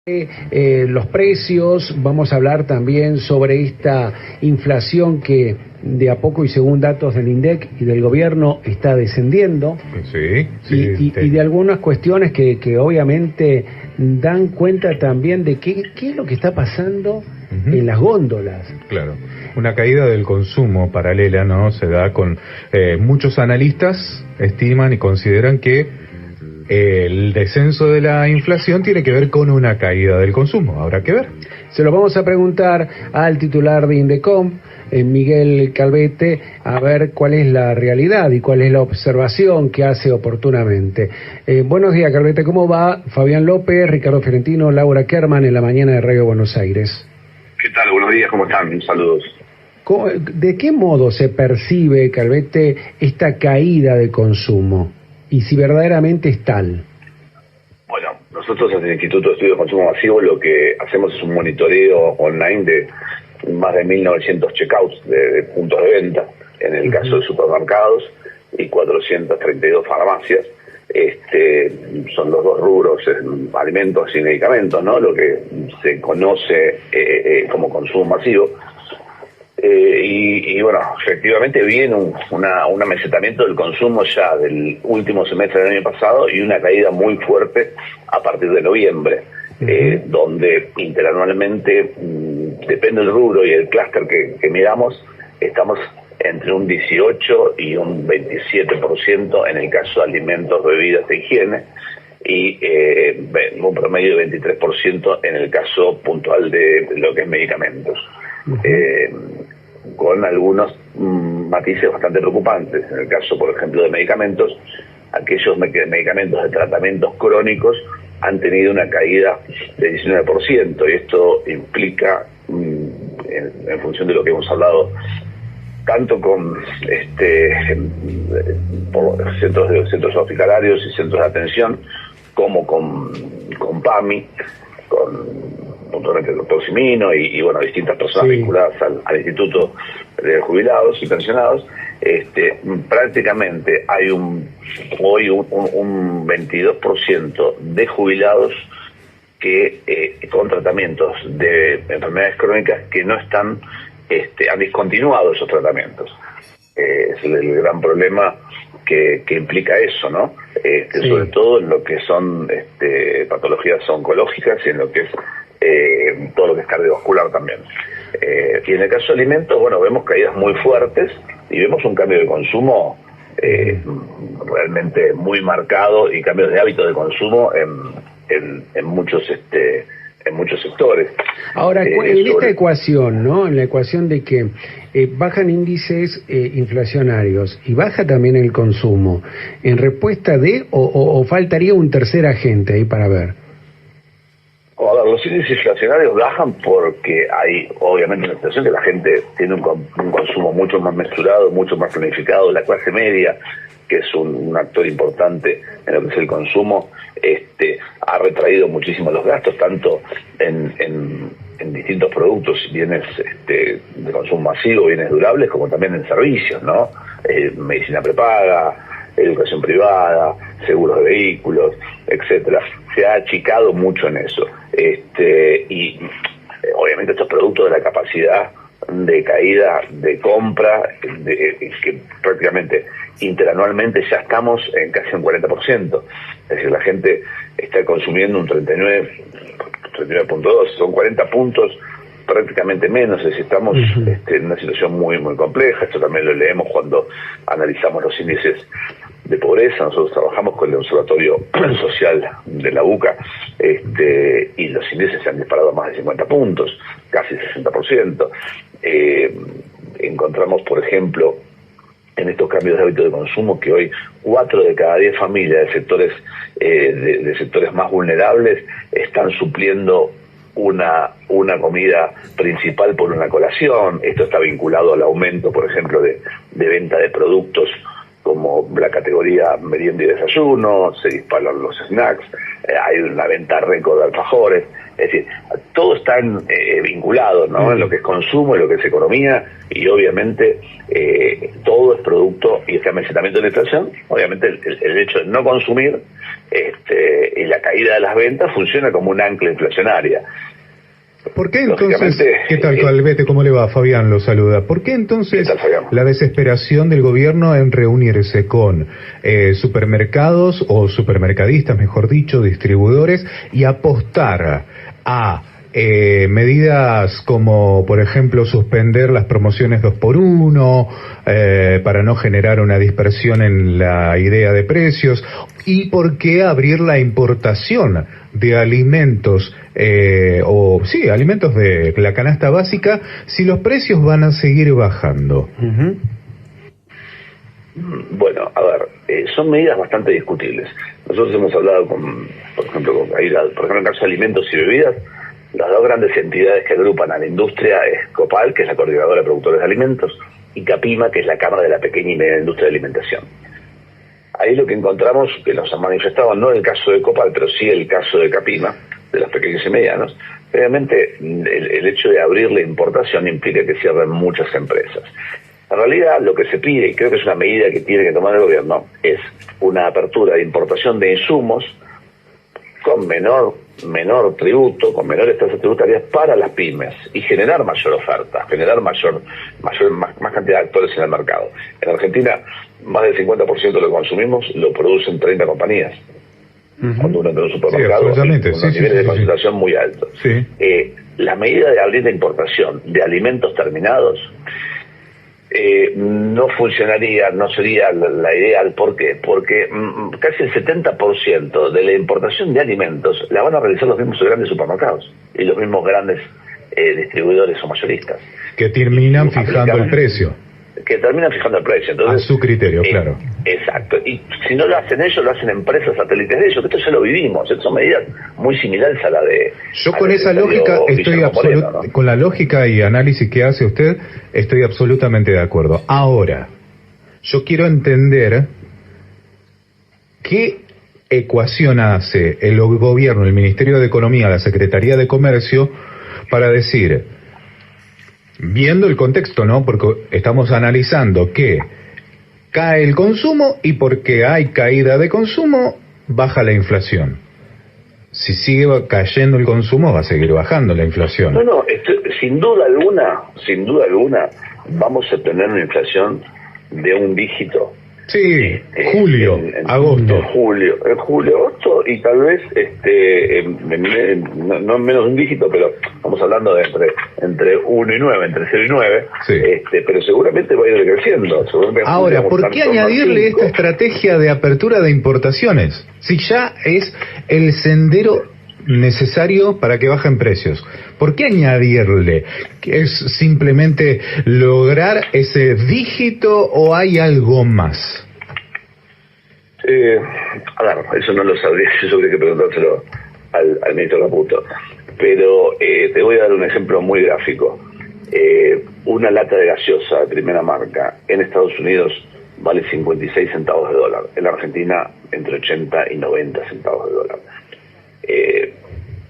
Los precios, vamos a hablar también sobre esta inflación que de a poco y según datos del INDEC y del gobierno está descendiendo. Sí. Y de algunas cuestiones que obviamente dan cuenta también de qué es lo que está pasando en las góndolas. Claro, una caída del consumo paralela, ¿no? Se da con muchos analistas estiman y consideran que el descenso de la inflación tiene que ver con una caída del consumo. Habrá que ver. Se lo vamos a preguntar al titular de Indecom, Miguel Calvete, a ver cuál es la realidad y cuál es la observación que hace oportunamente. Buenos días, Calvete, ¿cómo va? Fabián López, Ricardo Fiorentino, Laura Kerman en la mañana de Radio Buenos Aires. ¿Qué tal? Buenos días, ¿cómo están? Saludos. ¿De qué modo se percibe, Calvete, esta caída de consumo? Y si verdaderamente es tal. Bueno, nosotros en el Instituto de Estudios de Consumo Masivo lo que hacemos es un monitoreo online de más de 1.900 checkouts de puntos de venta, en el caso de supermercados, y 432 farmacias. Son los dos rubros, alimentos y medicamentos, ¿no? Lo que se conoce como consumo masivo. Y bueno, efectivamente viene un amesetamiento del consumo ya del último semestre del año pasado y una caída muy fuerte a partir de noviembre, donde interanualmente, depende del rubro y el clúster que miramos, estamos entre un 18 y un 27% en el caso de alimentos, bebidas e higiene, y un promedio de 23% en el caso puntual de lo que es medicamentos. Con algunos matices bastante preocupantes. En el caso, por ejemplo, de medicamentos, aquellos medicamentos de tratamientos crónicos han tenido una caída de 19%, y esto implica, en función de lo que hemos hablado, tanto con por centros hospitalarios y centros de atención, como con PAMI, puntualmente el doctor Simino y bueno, distintas personas vinculadas al Instituto de Jubilados y Pensionados. Prácticamente hay hoy un 22% de jubilados que con tratamientos de enfermedades crónicas que no están, han discontinuado esos tratamientos. Es el gran problema que implica eso, ¿no? Sí. Sobre todo en lo que son patologías oncológicas y en lo que es todo lo que es cardiovascular también. Y en el caso de alimentos, bueno, vemos caídas muy fuertes y vemos un cambio de consumo realmente muy marcado, y cambios de hábitos de consumo en muchos sectores. Ahora, en esta ecuación, ¿no? En la ecuación de que bajan índices inflacionarios y baja también el consumo, ¿en respuesta de o faltaría un tercer agente ahí para ver? Los índices inflacionarios bajan porque hay obviamente una situación que la gente tiene un consumo mucho más mesurado, mucho más planificado. La clase media, que es un actor importante en lo que es el consumo, ha retraído muchísimo los gastos, tanto en distintos productos, bienes de consumo masivo, bienes durables, como también en servicios, ¿no? Medicina prepaga, educación privada, seguros de vehículos, etcétera. Se ha achicado mucho en eso. Y obviamente estos productos de la capacidad de caída de compra, que prácticamente interanualmente ya estamos en casi un 40%. Es decir, la gente está consumiendo un 39.2, son 40 puntos prácticamente menos. Es decir, estamos en una situación muy muy compleja. Esto también lo leemos cuando analizamos los índices de pobreza. Nosotros trabajamos con el Observatorio Social de la UCA, y los índices se han disparado a más de 50 puntos, casi 60%. Encontramos, por ejemplo, en estos cambios de hábito de consumo, que hoy 4 de cada 10 familias de sectores de sectores más vulnerables están supliendo una comida principal por una colación. Esto está vinculado al aumento, por ejemplo, de venta de productos como la categoría merienda y desayuno. Se disparan los snacks, hay una venta récord de alfajores. Es decir, todo está vinculado, ¿no? En lo que es consumo, en lo que es economía, y obviamente todo es producto, y este amesetamiento de la inflación, obviamente el hecho de no consumir y la caída de las ventas funciona como un ancla inflacionaria. ¿Por qué entonces, qué tal Calvete, cómo le va? Fabián lo saluda. ¿Por qué entonces la desesperación del gobierno en reunirse con supermercados o supermercadistas, mejor dicho, distribuidores, y apostar a medidas como, por ejemplo, suspender las promociones 2x1 para no generar una dispersión en la idea de precios? ¿Y por qué abrir la importación de alimentos alimentos de la canasta básica si los precios van a seguir bajando? Bueno, a ver, son medidas bastante discutibles. Nosotros hemos hablado por ejemplo, en el caso de alimentos y bebidas, las dos grandes entidades que agrupan a la industria es Copal, que es la Coordinadora de Productores de Alimentos, y Capima, que es la Cámara de la Pequeña y Media Industria de Alimentación. Ahí lo que encontramos, que nos han manifestado, no el caso de Copal, pero sí el caso de Capima, de los pequeños y medianos, obviamente el hecho de abrir la importación implica que cierren muchas empresas. En realidad lo que se pide, y creo que es una medida que tiene que tomar el gobierno, es una apertura de importación de insumos con menor tributo, con menores tasas tributarias para las pymes y generar mayor oferta, generar más cantidad de actores en el mercado. En Argentina, más del 50% de lo que consumimos lo producen 30 compañías. Cuando uno entra en un supermercado, con niveles de concentración muy altos. La medida de abrir la importación de alimentos terminados no funcionaría, no sería la ideal. ¿Por qué? Porque casi el 70% de la importación de alimentos la van a realizar los mismos grandes supermercados y los mismos grandes distribuidores o mayoristas. Que terminan fijando el precio. Entonces, a su criterio, claro. Exacto. Y si no lo hacen ellos, lo hacen empresas satélites de ellos, que esto ya lo vivimos. Estas son medidas muy similares a la de... Yo con esa lógica con la lógica y análisis que hace usted, estoy absolutamente de acuerdo. Ahora, yo quiero entender qué ecuación hace el gobierno, el Ministerio de Economía, la Secretaría de Comercio, para decir... Viendo el contexto, ¿no? Porque estamos analizando que cae el consumo y porque hay caída de consumo, baja la inflación. Si sigue cayendo el consumo, va a seguir bajando la inflación. Sin duda alguna, vamos a tener una inflación de un dígito. Sí, julio, agosto. En julio, agosto, y tal vez no menos de un dígito, pero estamos hablando de entre 1 y 9, entre 0 y 9, pero seguramente va a ir creciendo. Ahora, ¿por qué añadirle esta estrategia de apertura de importaciones? Si ya es el sendero necesario para que bajen precios. ¿Por qué añadirle? ¿Es simplemente lograr ese dígito o hay algo más? Eso no lo sabría, eso habría que preguntárselo al ministro Caputo. Pero te voy a dar un ejemplo muy gráfico. Una lata de gaseosa de primera marca en Estados Unidos vale 56 centavos de dólar. En la Argentina, entre 80 y 90 centavos de dólar.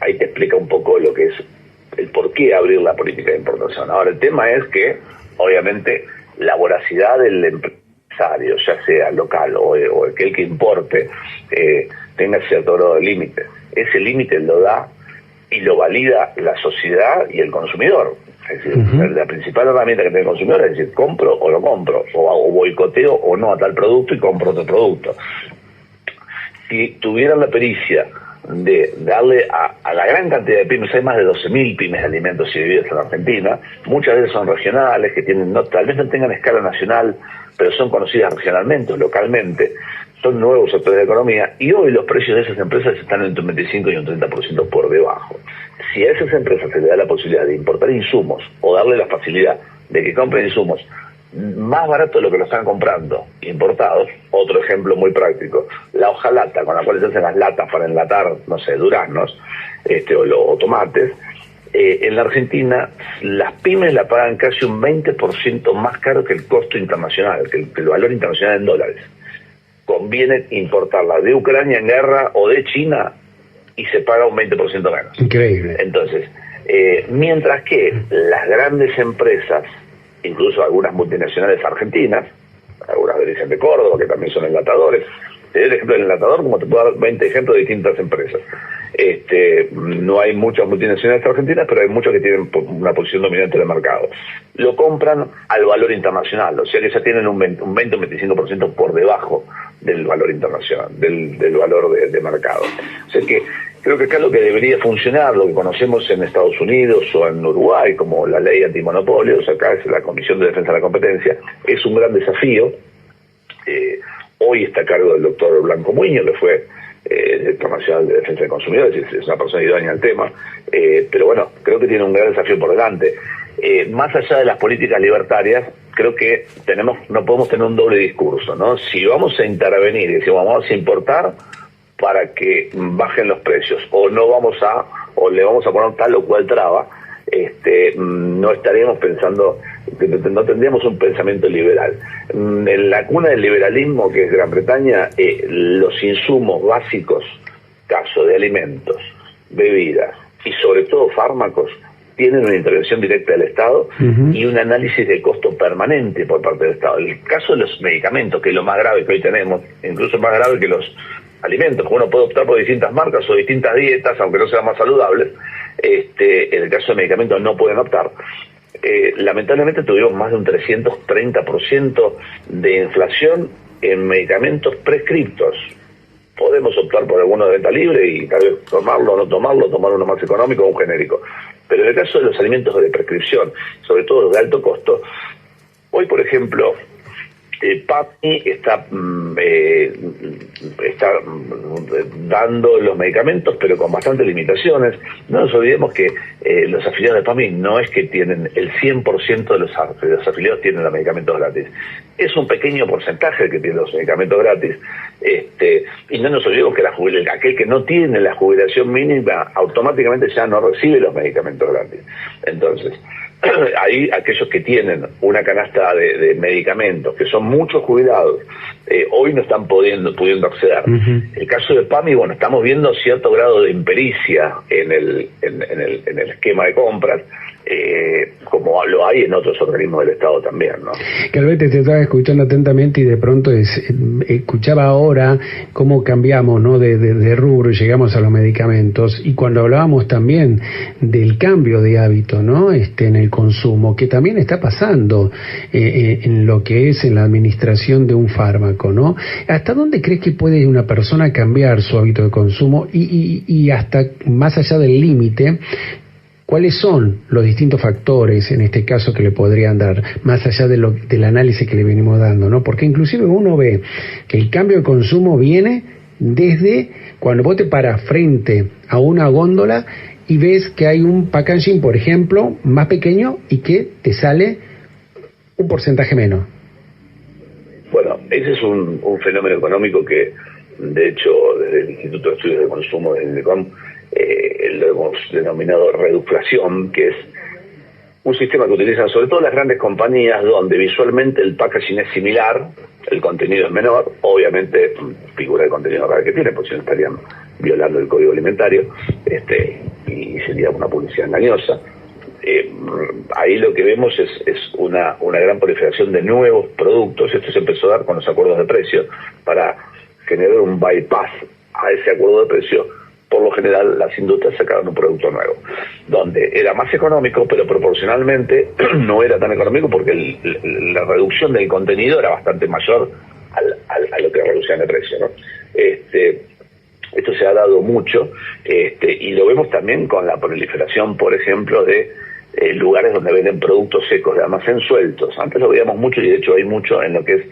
Ahí te explica un poco lo que es el por qué abrir la política de importación. Ahora, el tema es que, obviamente, la voracidad del empresario, ya sea local o aquel que importe, tenga cierto grado de límite. Ese límite lo da y lo valida la sociedad y el consumidor. Es decir, la principal herramienta que tiene el consumidor es decir, compro o no compro, o boicoteo o no a tal producto y compro otro producto. Si tuvieran la pericia de darle a la gran cantidad de pymes, hay más de 12.000 pymes de alimentos y bebidas en Argentina, muchas veces son regionales, que tienen tal vez no tengan escala nacional, pero son conocidas regionalmente o localmente, son nuevos sectores de economía, y hoy los precios de esas empresas están entre un 25 y un 30% por debajo. Si a esas empresas se le da la posibilidad de importar insumos o darle la facilidad de que compren insumos más barato de lo que lo están comprando importados, otro ejemplo muy práctico, la hojalata con la cual se hacen las latas para enlatar, no sé, duraznos o tomates, en la Argentina las pymes la pagan casi un 20% más caro que el costo internacional, que el valor internacional en dólares. Conviene importarla de Ucrania en guerra o de China y se paga un 20% menos. Increíble. Entonces, mientras que las grandes empresas, incluso algunas multinacionales argentinas, algunas de origen de Córdoba, que también son enlatadores, Te doy el ejemplo del enlatador, como te puedo dar 20 ejemplos de distintas empresas. No hay muchas multinacionales argentinas, pero hay muchas que tienen una posición dominante en el mercado. Lo compran al valor internacional, o sea que ya tienen un 20 o un 25% por debajo del valor internacional, del valor de mercado. O sea que creo que acá lo que debería funcionar, lo que conocemos en Estados Unidos o en Uruguay como la ley antimonopolios, acá es la Comisión de Defensa de la Competencia, es un gran desafío. Hoy está a cargo del doctor Blanco Muñoz, que fue director nacional de Defensa de Consumidores, es una persona idónea al tema, pero bueno, creo que tiene un gran desafío por delante. Más allá de las políticas libertarias, creo que no podemos tener un doble discurso, ¿no? Si vamos a intervenir y decimos vamos a importar para que bajen los precios, o le vamos a poner tal o cual traba, no estaríamos pensando, no tendríamos un pensamiento liberal. En la cuna del liberalismo, que es Gran Bretaña, los insumos básicos, caso de alimentos, bebidas y sobre todo fármacos, tienen una intervención directa del Estado y un análisis de costo permanente por parte del Estado. El caso de los medicamentos, que es lo más grave que hoy tenemos, incluso más grave que los alimentos, uno puede optar por distintas marcas o distintas dietas, aunque no sean más saludables. En el caso de medicamentos no pueden optar. Lamentablemente tuvimos más de un 330% de inflación en medicamentos prescriptos. Podemos optar por alguno de venta libre y tal vez tomarlo o no tomarlo, tomar uno más económico o un genérico. Pero en el caso de los alimentos de prescripción, sobre todo los de alto costo, hoy por ejemplo, PAMI está dando los medicamentos, pero con bastantes limitaciones. No nos olvidemos que los afiliados de PAMI no es que tienen el 100% de los afiliados tienen los medicamentos gratis. Es un pequeño porcentaje el que tiene los medicamentos gratis. Y no nos olvidemos que aquel que no tiene la jubilación mínima automáticamente ya no recibe los medicamentos gratis. Entonces, ahí aquellos que tienen una canasta de medicamentos, que son muchos jubilados, hoy no están pudiendo acceder. El caso de PAMI, bueno, estamos viendo cierto grado de impericia en el esquema de compras, como lo hay en otros organismos del Estado también, ¿no? Calvete, te estaba escuchando atentamente y de pronto escuchaba ahora cómo cambiamos, ¿no? de rubro y llegamos a los medicamentos, y cuando hablábamos también del cambio de hábito, ¿no? En el consumo, que también está pasando en lo que es en la administración de un fármaco, ¿no? ¿Hasta dónde crees que puede una persona cambiar su hábito de consumo y hasta más allá del límite? ¿Cuáles son los distintos factores, en este caso, que le podrían dar, más allá del análisis que le venimos dando, ¿no? Porque inclusive uno ve que el cambio de consumo viene desde cuando vos te paras frente a una góndola y ves que hay un packaging, por ejemplo, más pequeño y que te sale un porcentaje menos. Bueno, ese es un fenómeno económico que, de hecho, desde el Instituto de Estudios de Consumo de INDECOM, lo hemos denominado reduflación, que es un sistema que utilizan sobre todo las grandes compañías, donde visualmente el packaging es similar, el contenido es menor, obviamente figura de contenido real que tiene, porque si no estarían violando el código alimentario, y sería una publicidad engañosa. Ahí lo que vemos es una gran proliferación de nuevos productos. Esto se empezó a dar con los acuerdos de precio para generar un bypass a ese acuerdo de precio. Por lo general, las industrias sacaron un producto nuevo, donde era más económico, pero proporcionalmente no era tan económico porque la reducción del contenido era bastante mayor a lo que reducían de precio, ¿no? Esto se ha dado mucho, y lo vemos también con la proliferación, por ejemplo, de lugares donde venden productos secos de almacén sueltos. Antes lo veíamos mucho, y de hecho hay mucho en lo que es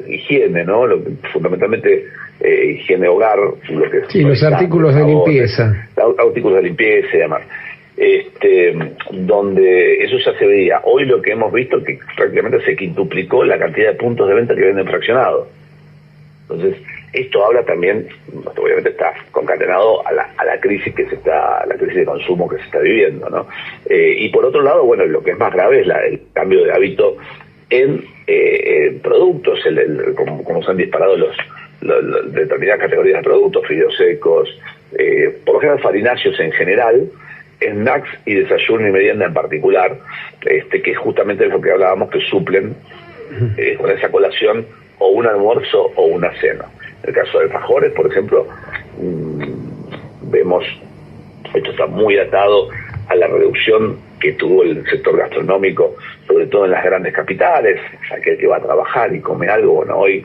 higiene, ¿no? Fundamentalmente higiene hogar, lo que sí, los artículos de limpieza, artículos de limpieza y demás, donde eso ya se veía. Hoy lo que hemos visto es que prácticamente se quintuplicó la cantidad de puntos de venta que venden fraccionados. Entonces, esto habla también, obviamente está concatenado a la crisis la crisis de consumo que se está viviendo, ¿no? Y por otro lado, bueno, lo que es más grave es el cambio de hábito en productos, como se han disparado los determinadas categorías de productos, fideos secos, por lo general farináceos en general, snacks y desayuno y merienda en particular, que justamente es lo que hablábamos, que suplen con esa colación o un almuerzo o una cena. En el caso de alfajores, por ejemplo, vemos, esto está muy atado a la reducción que tuvo el sector gastronómico, sobre todo en las grandes capitales. Aquel que va a trabajar y come algo, bueno, hoy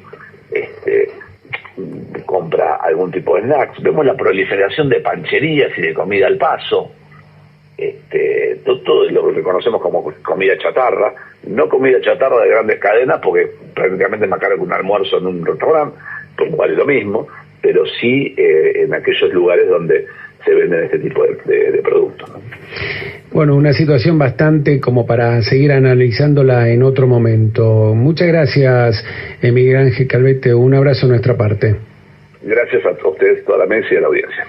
compra algún tipo de snacks. Vemos la proliferación de pancherías y de comida al paso, todo lo que conocemos como comida chatarra, no comida chatarra de grandes cadenas, porque prácticamente es más caro que un almuerzo en un restaurante, pues vale lo mismo, pero sí en aquellos lugares donde se venden este tipo de productos, ¿no? Bueno, una situación bastante como para seguir analizándola en otro momento. Muchas gracias, Miguel Ángel Calvete. Un abrazo de nuestra parte. Gracias a ustedes, toda la mesa y a la audiencia.